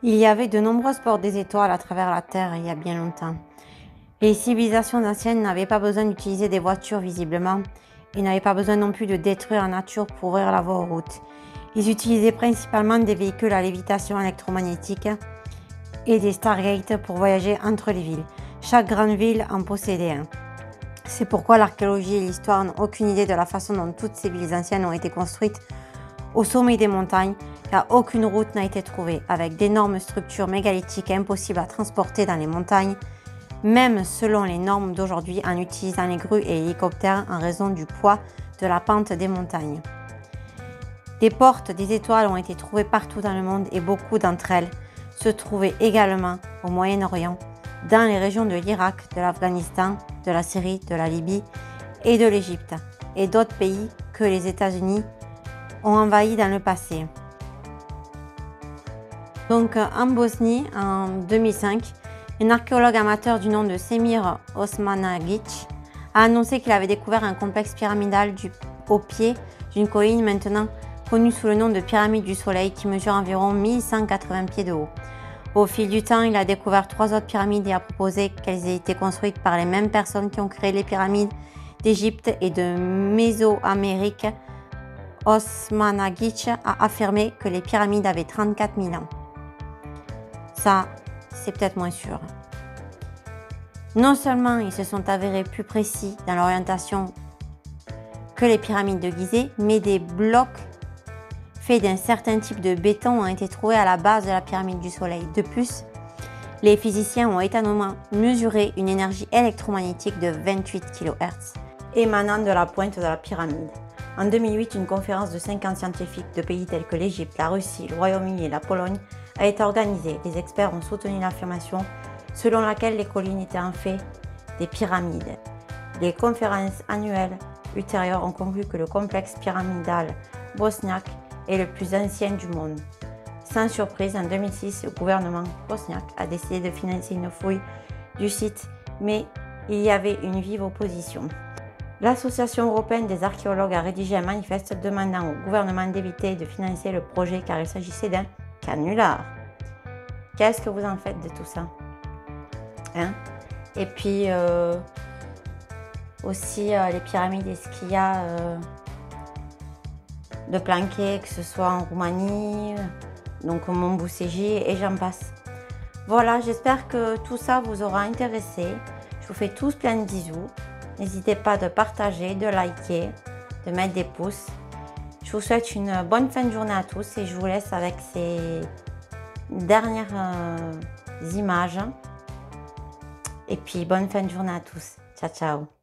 Il y avait de nombreuses portes des étoiles à travers la Terre il y a bien longtemps. Les civilisations anciennes n'avaient pas besoin d'utiliser des voitures visiblement. Ils n'avaient pas besoin non plus de détruire la nature pour ouvrir la voie aux routes. Ils utilisaient principalement des véhicules à lévitation électromagnétique et des Stargates pour voyager entre les villes. Chaque grande ville en possédait un. C'est pourquoi l'archéologie et l'histoire n'ont aucune idée de la façon dont toutes ces villes anciennes ont été construites au sommet des montagnes, car aucune route n'a été trouvée, avec d'énormes structures mégalithiques impossibles à transporter dans les montagnes, même selon les normes d'aujourd'hui en utilisant les grues et hélicoptères en raison du poids de la pente des montagnes. Des portes des étoiles ont été trouvées partout dans le monde et beaucoup d'entre elles se trouvaient également au Moyen-Orient, dans les régions de l'Irak, de l'Afghanistan, de la Syrie, de la Libye et de l'Égypte, et d'autres pays que les États-Unis ont envahis dans le passé. Donc en Bosnie, en 2005, un archéologue amateur du nom de Semir Osmanagić a annoncé qu'il avait découvert un complexe pyramidal au pied d'une colline maintenant connue sous le nom de pyramide du Soleil qui mesure environ 1180 pieds de haut. Au fil du temps, il a découvert 3 autres pyramides et a proposé qu'elles aient été construites par les mêmes personnes qui ont créé les pyramides d'Égypte et de Mésoamérique. Osmanagić a affirmé que les pyramides avaient 34 000 ans. Ça, c'est peut-être moins sûr. Non seulement ils se sont avérés plus précis dans l'orientation que les pyramides de Gizeh, mais des blocs faits d'un certain type de béton ont été trouvés à la base de la pyramide du Soleil. De plus, les physiciens ont étonnamment mesuré une énergie électromagnétique de 28 kHz émanant de la pointe de la pyramide. En 2008, une conférence de 50 scientifiques de pays tels que l'Égypte, la Russie, le Royaume-Uni et la Pologne a été organisée. Les experts ont soutenu l'affirmation selon laquelle les collines étaient en fait des pyramides. Les conférences annuelles ultérieures ont conclu que le complexe pyramidal bosniaque est le plus ancien du monde. Sans surprise, en 2006, le gouvernement bosniaque a décidé de financer une fouille du site, mais il y avait une vive opposition. L'Association européenne des archéologues a rédigé un manifeste demandant au gouvernement d'éviter de financer le projet car il s'agissait d'un canular. Qu'est-ce que vous en faites de tout ça? Et puis aussi les pyramides, est-ce qu'il y a de planqués, que ce soit en Roumanie, donc au Mont Bousségi et j'en passe. Voilà, j'espère que tout ça vous aura intéressé. Je vous fais tous plein de bisous. N'hésitez pas de partager, de liker, de mettre des pouces. Je vous souhaite une bonne fin de journée à tous et je vous laisse avec ces dernières images. Et puis bonne fin de journée à tous. Ciao, ciao.